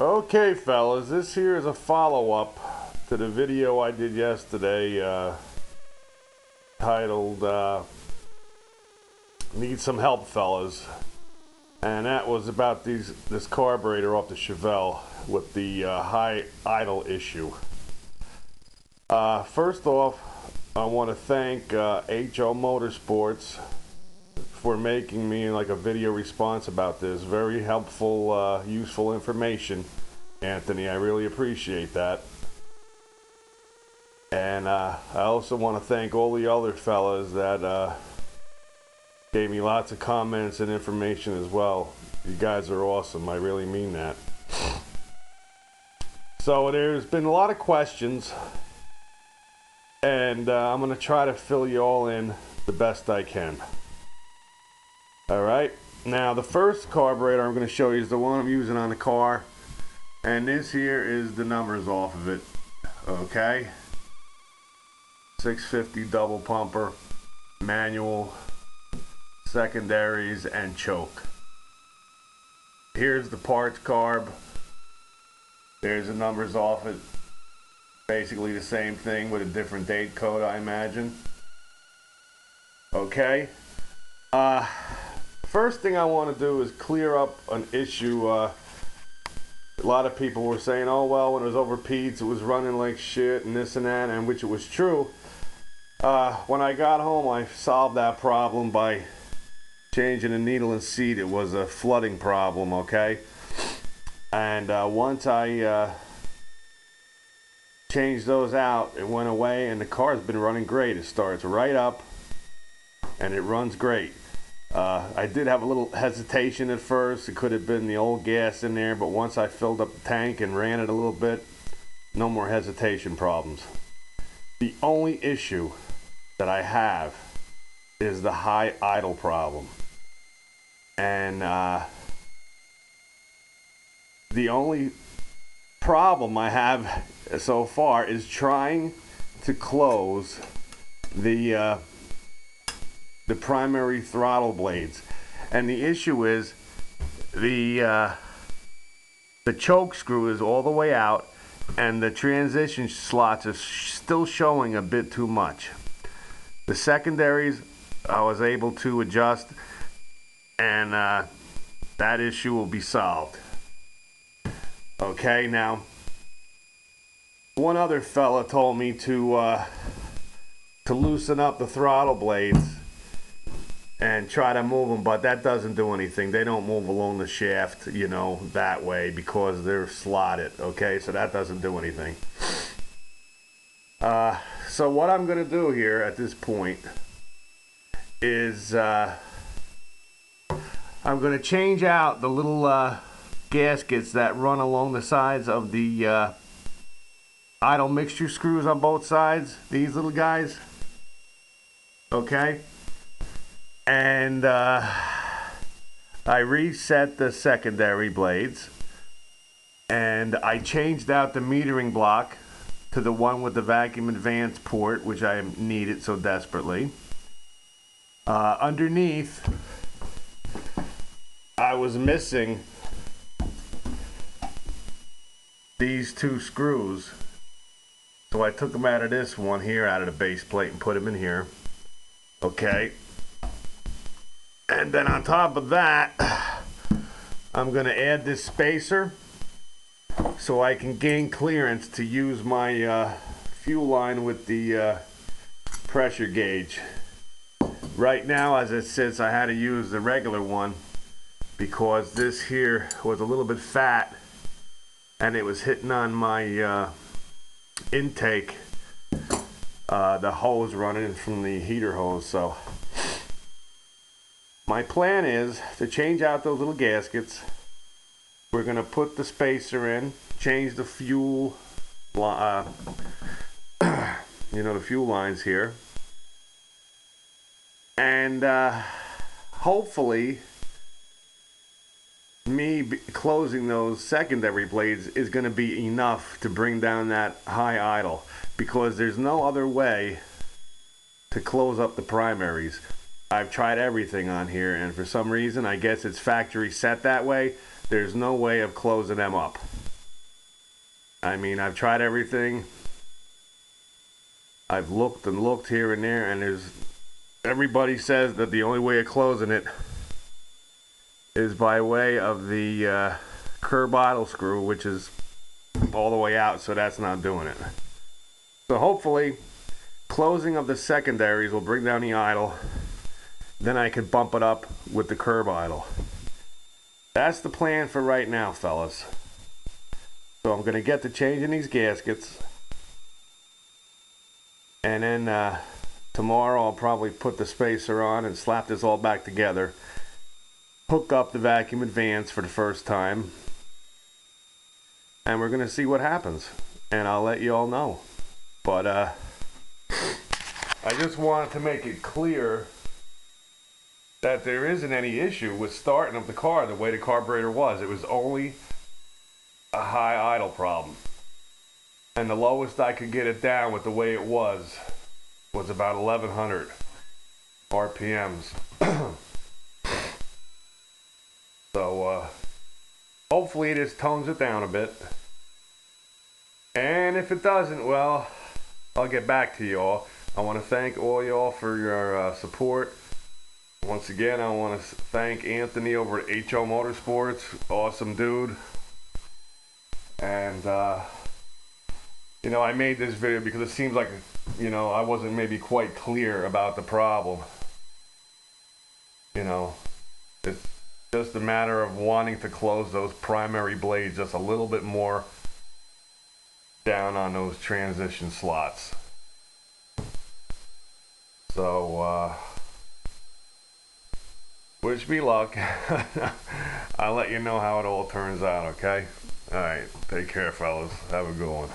Okay, fellas, this here is a follow-up to the video I did yesterday, titled Need Some Help, Fellas. And that was about this carburetor off the Chevelle with the high idle issue. First off, I want to thank HO Motorsports for making me like a video response about this. Very helpful, useful information, Anthony. I really appreciate that. And I also want to thank all the other fellas that gave me lots of comments and information as well. You guys are awesome. I really mean that. So there's been a lot of questions, and I'm going to try to fill you all in the best I can. Alright, now the first carburetor I'm going to show you is the one I'm using on the car, and this here is the numbers off of it. Okay, 650 double pumper, manual, secondaries, and choke. Here's the parts carb. There's the numbers off it. Basically the same thing with a different date code, I imagine. Okay. First thing I want to do is clear up an issue. A lot of people were saying, oh well, when it was over Pete's it was running like shit and this and that, and which it was true. When I got home, I solved that problem by changing the needle and seat. It was a flooding problem, okay? And once I changed those out, it went away, and the car's been running great. It starts right up and it runs great. I did have a little hesitation at first. It could have been the old gas in there, but once I filled up the tank and ran it a little bit, no more hesitation problems. The only issue that I have is the high idle problem. And the only problem I have so far is trying to close the primary throttle blades. And the issue is the choke screw is all the way out, and the transition slots are still showing a bit too much. The secondaries I was able to adjust, and that issue will be solved. Okay, now one other fella told me to loosen up the throttle blades and try to move them, but that doesn't do anything. They don't move along the shaft, you know, that way, because they're slotted. Okay, so that doesn't do anything. So what I'm going to do here at this point is I'm going to change out the little gaskets that run along the sides of the idle mixture screws on both sides, these little guys. Okay, and I reset the secondary blades, and I changed out the metering block to the one with the vacuum advance port, which I needed so desperately. Underneath, I was missing these two screws, so I took them out of this one here, out of the base plate, and put them in here. Okay, and then on top of that, I'm going to add this spacer so I can gain clearance to use my fuel line with the pressure gauge. Right now, as it sits, I had to use the regular one because this here was a little bit fat and it was hitting on my intake, the hose running from the heater hose. So my plan is to change out those little gaskets. We're going to put the spacer in, change the fuel, you know, the fuel lines here, and hopefully me closing those secondary blades is going to be enough to bring down that high idle, because there's no other way to close up the primaries. I've tried everything on here, and for some reason, I guess it's factory set that way, there's no way of closing them up. I mean, I've tried everything. I've looked and looked here and there, and everybody says that the only way of closing it is by way of the curb idle screw, which is all the way out, so that's not doing it. So hopefully, closing of the secondaries will bring down the idle. Then I could bump it up with the curb idle. That's the plan for right now, fellas. So I'm gonna get to changing these gaskets, and then tomorrow I'll probably put the spacer on and slap this all back together. Hook up the vacuum advance for the first time, and we're gonna see what happens, and I'll let you all know. But I just wanted to make it clear that there isn't any issue with starting up the car the way the carburetor was. It was only a high idle problem, and the lowest I could get it down with the way it was about 1100 RPMs. So hopefully this tones it down a bit, and if it doesn't, well, I'll get back to y'all. I want to thank all y'all for your support. Once again, I want to thank Anthony over at HO Motorsports. Awesome dude. And you know, I made this video because it seems like, you know, I wasn't maybe quite clear about the problem. You know, it's just a matter of wanting to close those primary blades just a little bit more down on those transition slots. So wish me luck. I'll let you know how it all turns out, okay? Alright, take care, fellas. Have a good one.